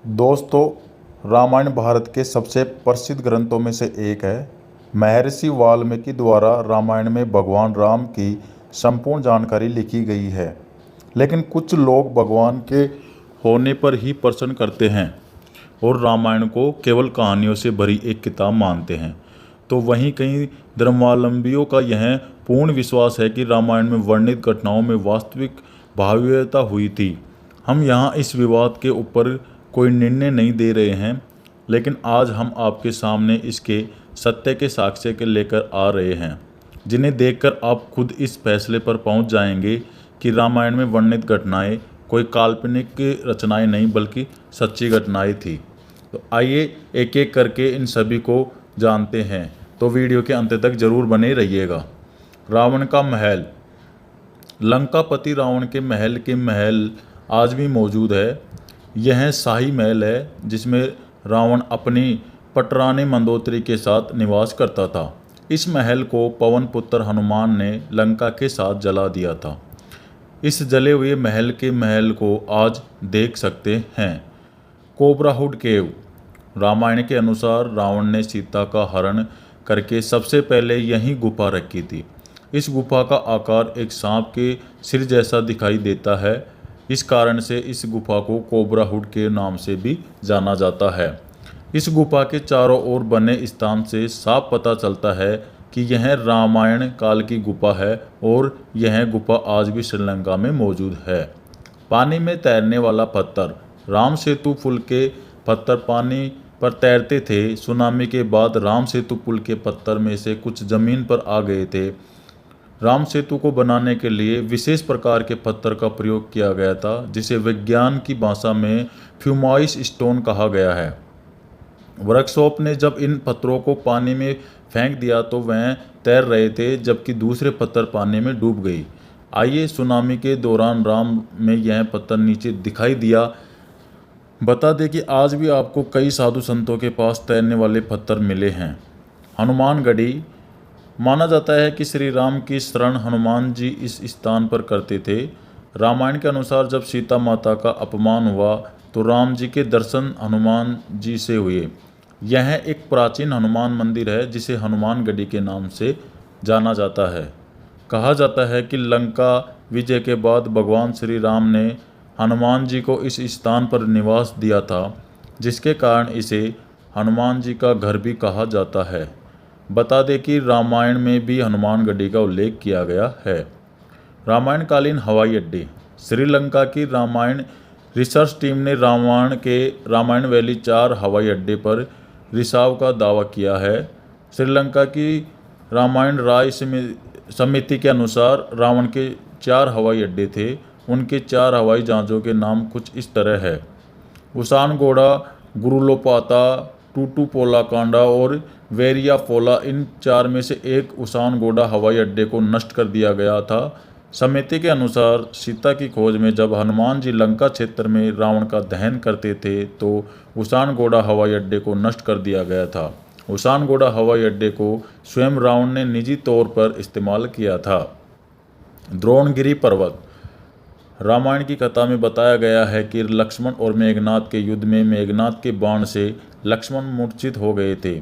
दोस्तों, रामायण भारत के सबसे प्रसिद्ध ग्रंथों में से एक है। महर्षि वाल्मीकि द्वारा रामायण में भगवान राम की संपूर्ण जानकारी लिखी गई है। लेकिन कुछ लोग भगवान के होने पर ही प्रश्न करते हैं और रामायण को केवल कहानियों से भरी एक किताब मानते हैं। तो वहीं कई धर्मावलंबियों का यह पूर्ण विश्वास है कि रामायण में वर्णित घटनाओं में वास्तविक भाव्यता हुई थी। हम यहाँ इस विवाद के ऊपर कोई निर्णय नहीं दे रहे हैं, लेकिन आज हम आपके सामने इसके सत्य के साक्ष्य के लेकर आ रहे हैं, जिन्हें देखकर आप खुद इस फैसले पर पहुंच जाएंगे कि रामायण में वर्णित घटनाएं कोई काल्पनिक रचनाएं नहीं बल्कि सच्ची घटनाएं थी। तो आइए एक एक करके इन सभी को जानते हैं, तो वीडियो के अंत तक जरूर बने रहिएगा। रावण का महल। लंकापति रावण के महल आज भी मौजूद है। यह शाही महल है जिसमें रावण अपनी पटरानी मंदोदरी के साथ निवास करता था। इस महल को पवन पुत्र हनुमान ने लंका के साथ जला दिया था। इस जले हुए महल को आज देख सकते हैं। कोबराहुड केव। रामायण के अनुसार रावण ने सीता का हरण करके सबसे पहले यही गुफा रखी थी। इस गुफा का आकार एक सांप के सिर जैसा दिखाई देता है। इस कारण से इस गुफा को कोबराहुड के नाम से भी जाना जाता है। इस गुफा के चारों ओर बने स्थान से साफ पता चलता है कि यह रामायण काल की गुफा है और यह गुफा आज भी श्रीलंका में मौजूद है। पानी में तैरने वाला पत्थर। राम सेतु पुल के पत्थर पानी पर तैरते थे। सुनामी के बाद राम सेतु पुल के पत्थर में से कुछ जमीन पर आ गए थे। राम सेतु को बनाने के लिए विशेष प्रकार के पत्थर का प्रयोग किया गया था, जिसे विज्ञान की भाषा में फ्यूमाइस स्टोन कहा गया है। वर्कशॉप ने जब इन पत्थरों को पानी में फेंक दिया तो वह तैर रहे थे, जबकि दूसरे पत्थर पानी में डूब गई। आइए सुनामी के दौरान राम में यह पत्थर नीचे दिखाई दिया। बता दें कि आज भी आपको कई साधु संतों के पास तैरने वाले पत्थर मिले हैं। हनुमान गढ़ी। माना जाता है कि श्री राम की शरण हनुमान जी इस स्थान पर करते थे। रामायण के अनुसार जब सीता माता का अपमान हुआ तो राम जी के दर्शन हनुमान जी से हुए। यह एक प्राचीन हनुमान मंदिर है जिसे हनुमान गढ़ी के नाम से जाना जाता है। कहा जाता है कि लंका विजय के बाद भगवान श्री राम ने हनुमान जी को इस स्थान पर निवास दिया था, जिसके कारण इसे हनुमान जी का घर भी कहा जाता है। बता दें कि रामायण में भी हनुमान गढ़ी का उल्लेख किया गया है। रामायणकालीन हवाई अड्डे। श्रीलंका की रामायण रिसर्च टीम ने रामायण वैली 4 हवाई अड्डे पर रिसाव का दावा किया है। श्रीलंका की रामायण राय समिति के अनुसार रावण के 4 हवाई अड्डे थे। उनके 4 हवाई जहाज़ों के नाम कुछ इस तरह है: उसानगोड़ा, गुरुलोपाता, टूटुपोलाकांडा और वेरियाफोला। इन 4 में से एक उसानगोड़ा हवाई अड्डे को नष्ट कर दिया गया था। समिति के अनुसार सीता की खोज में जब हनुमान जी लंका क्षेत्र में रावण का दहन करते थे तो उसानगोड़ा हवाई अड्डे को नष्ट कर दिया गया था। उसानगोड़ा हवाई अड्डे को स्वयं रावण ने निजी तौर पर इस्तेमाल किया था। द्रोणगिरी पर्वत। रामायण की कथा में बताया गया है कि लक्ष्मण और मेघनाथ के युद्ध में मेघनाथ के बाण से लक्ष्मण मूर्छित हो गए थे।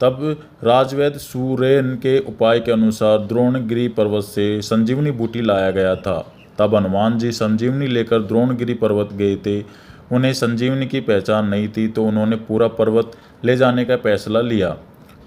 तब राजवैद्य सुरेन के उपाय के अनुसार द्रोणगिरी पर्वत से संजीवनी बूटी लाया गया था। तब हनुमान जी संजीवनी लेकर द्रोणगिरी पर्वत गए थे। उन्हें संजीवनी की पहचान नहीं थी तो उन्होंने पूरा पर्वत ले जाने का फैसला लिया।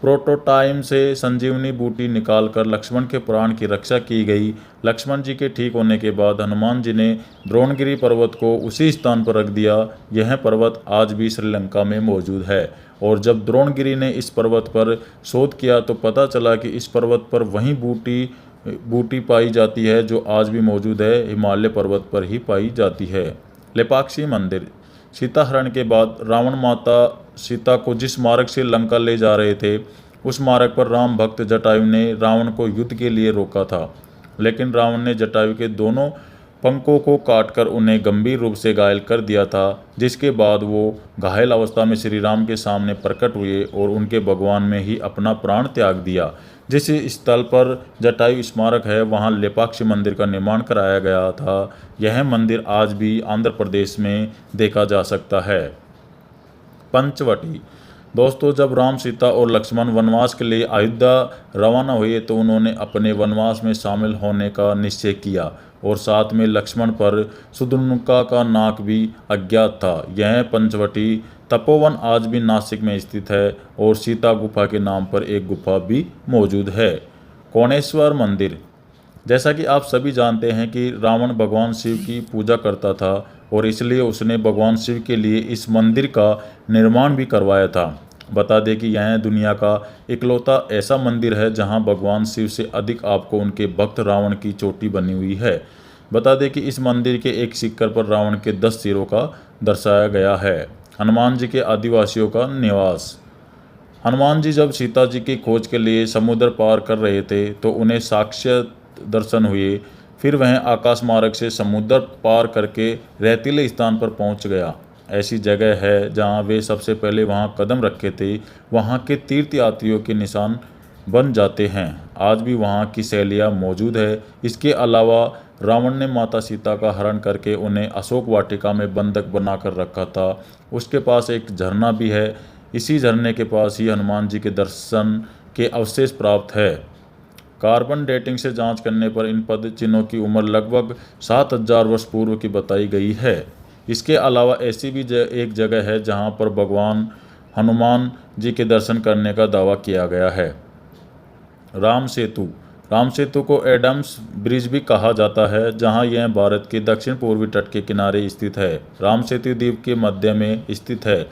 प्रोटोटाइम से संजीवनी बूटी निकालकर लक्ष्मण के प्राण की रक्षा की गई। लक्ष्मण जी के ठीक होने के बाद हनुमान जी ने द्रोणगिरी पर्वत को उसी स्थान पर रख दिया। यह पर्वत आज भी श्रीलंका में मौजूद है और जब द्रोणगिरी ने इस पर्वत पर शोध किया तो पता चला कि इस पर्वत पर वही बूटी पाई जाती है जो आज भी मौजूद है, हिमालय पर्वत पर ही पाई जाती है। लेपाक्षी मंदिर। सीता हरण के बाद रावण माता सीता को जिस मार्ग से लंका ले जा रहे थे उस मार्ग पर राम भक्त जटायु ने रावण को युद्ध के लिए रोका था, लेकिन रावण ने जटायु के दोनों पंखों को काटकर उन्हें गंभीर रूप से घायल कर दिया था, जिसके बाद वो घायल अवस्था में श्री राम के सामने प्रकट हुए और उनके भगवान में ही अपना प्राण त्याग दिया। जिस स्थल पर जटायु स्मारक है वहाँ लेपाक्षी मंदिर का निर्माण कराया गया था। यह मंदिर आज भी आंध्र प्रदेश में देखा जा सकता है। पंचवटी। दोस्तों, जब राम, सीता और लक्ष्मण वनवास के लिए अयोध्या रवाना हुए तो उन्होंने अपने वनवास में शामिल होने का निश्चय किया और साथ में लक्ष्मण पर शूर्पणखा का नाक भी अज्ञात था। यह पंचवटी तपोवन आज भी नासिक में स्थित है और सीता गुफा के नाम पर एक गुफा भी मौजूद है। कोणेश्वर मंदिर। जैसा कि आप सभी जानते हैं कि रावण भगवान शिव की पूजा करता था और इसलिए उसने भगवान शिव के लिए इस मंदिर का निर्माण भी करवाया था। बता दें कि यह दुनिया का इकलौता ऐसा मंदिर है जहां भगवान शिव से अधिक आपको उनके भक्त रावण की चोटी बनी हुई है। बता दें कि इस मंदिर के एक शिखर पर रावण के 10 सिरों का दर्शाया गया है। हनुमान जी के आदिवासियों का निवास। हनुमान जी जब सीता जी की खोज के लिए समुद्र पार कर रहे थे तो उन्हें साक्षात दर्शन हुए। फिर वह आकाश मार्ग से समुद्र पार करके रेतीले स्थान पर पहुंच गया। ऐसी जगह है जहां वे सबसे पहले वहां कदम रखे थे वहां के तीर्थयात्रियों के निशान बन जाते हैं। आज भी वहां की शैलियाँ मौजूद है। इसके अलावा रावण ने माता सीता का हरण करके उन्हें अशोक वाटिका में बंधक बनाकर रखा था। उसके पास एक झरना भी है। इसी झरने के पास ही हनुमान जी के दर्शन के अवशेष प्राप्त है। कार्बन डेटिंग से जांच करने पर इन पद चिन्हों की उम्र लगभग 7000 वर्ष पूर्व की बताई गई है। इसके अलावा ऐसी भी एक जगह है जहां पर भगवान हनुमान जी के दर्शन करने का दावा किया गया है। राम सेतु। राम सेतु को एडम्स ब्रिज भी कहा जाता है जहां यह भारत के दक्षिण पूर्वी तट के किनारे स्थित है। राम सेतु द्वीप के मध्य में स्थित है।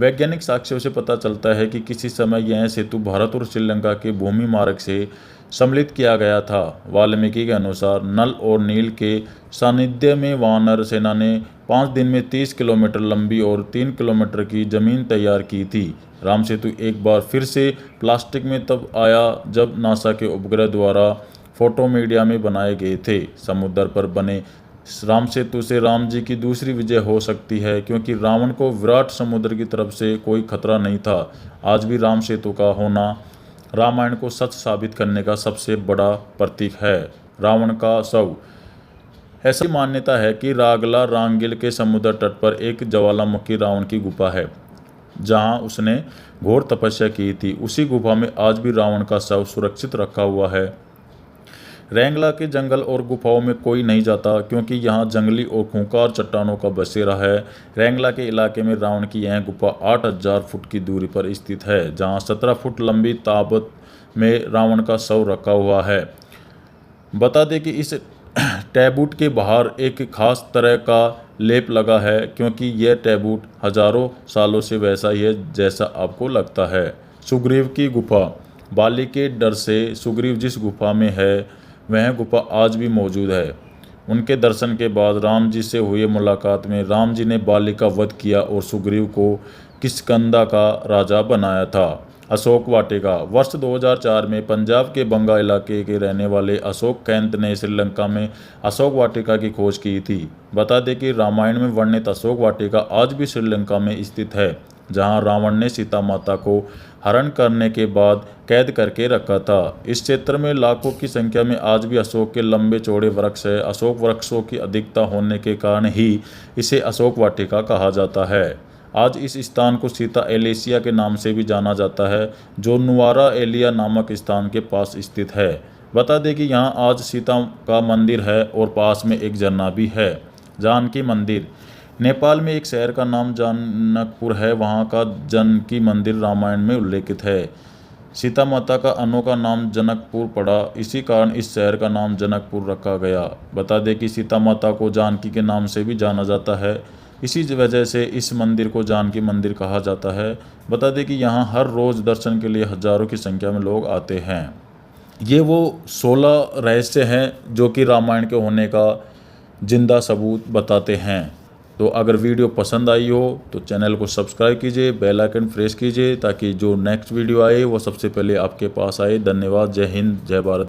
वैज्ञानिक साक्ष्यों से पता चलता है कि किसी समय यह सेतु भारत और श्रीलंका के भूमि मार्ग से सम्मिलित किया गया था। वाल्मीकि के अनुसार नल और नील के सानिध्य में वानर सेना ने 5 दिन में 30 किलोमीटर लंबी और 3 किलोमीटर की जमीन तैयार की थी। राम सेतु एक बार फिर से प्लास्टिक में तब आया जब नासा के उपग्रह द्वारा फोटो मीडिया में बनाए गए थे। समुद्र पर बने राम सेतु से राम जी की दूसरी विजय हो सकती है क्योंकि रावण को विराट समुद्र की तरफ से कोई खतरा नहीं था। आज भी राम सेतु का होना रामायण को सच साबित करने का सबसे बड़ा प्रतीक है। रावण का शव। ऐसी मान्यता है कि रागला रांगिल के समुद्र तट पर एक ज्वालामुखी रावण की गुफा है जहां उसने घोर तपस्या की थी। उसी गुफा में आज भी रावण का शव सुरक्षित रखा हुआ है। रैंगला के जंगल और गुफाओं में कोई नहीं जाता क्योंकि यहाँ जंगली और खूंखार चट्टानों का बसेरा है। रैंगला के इलाके में रावण की यह गुफा 8000 फुट की दूरी पर स्थित है जहाँ 17 फुट लंबी ताबत में रावण का शव रखा हुआ है। बता दें कि इस टैबूट के बाहर एक खास तरह का लेप लगा है क्योंकि यह टैबूट हजारों सालों से वैसा ही है जैसा आपको लगता है। सुग्रीव की गुफा। बाली के डर से सुग्रीव जिस गुफा में है वह गुफा आज भी मौजूद है। उनके दर्शन के बाद राम जी से हुई मुलाकात में राम जी ने बाली का वध किया और सुग्रीव को किष्किंधा का राजा बनाया था। अशोक वाटिका। वर्ष 2004 में पंजाब के बंगा इलाके के रहने वाले अशोक कैंत ने श्रीलंका में अशोक वाटिका की खोज की थी। बता दें कि रामायण में वर्णित अशोक वाटिका आज भी श्रीलंका में स्थित है जहां रावण ने सीता माता को हरण करने के बाद कैद करके रखा था। इस क्षेत्र में लाखों की संख्या में आज भी अशोक के लंबे चौड़े वृक्ष है। अशोक वृक्षों की अधिकता होने के कारण ही इसे अशोक वाटिका कहा जाता है। आज इस स्थान को सीता एलेसिया के नाम से भी जाना जाता है जो नुआरा एलिया नामक स्थान के पास स्थित है। बता दें कि यहाँ आज सीता का मंदिर है और पास में एक झरना भी है। जानकी मंदिर। नेपाल में एक शहर का नाम जनकपुर है। वहाँ का जानकी मंदिर रामायण में उल्लेखित है। सीता माता का अनोखा नाम जनकपुर पड़ा, इसी कारण इस शहर का नाम जनकपुर रखा गया। बता दें कि सीता माता को जानकी के नाम से भी जाना जाता है, इसी वजह से इस मंदिर को जानकी मंदिर कहा जाता है। बता दें कि यहाँ हर रोज़ दर्शन के लिए हजारों की संख्या में लोग आते हैं। ये वो 16 रहस्य हैं जो कि रामायण के होने का जिंदा सबूत बताते हैं। तो अगर वीडियो पसंद आई हो तो चैनल को सब्सक्राइब कीजिए, बेल आइकन प्रेस कीजिए ताकि जो नेक्स्ट वीडियो आए वो सबसे पहले आपके पास आए। धन्यवाद। जय हिंद, जय भारत।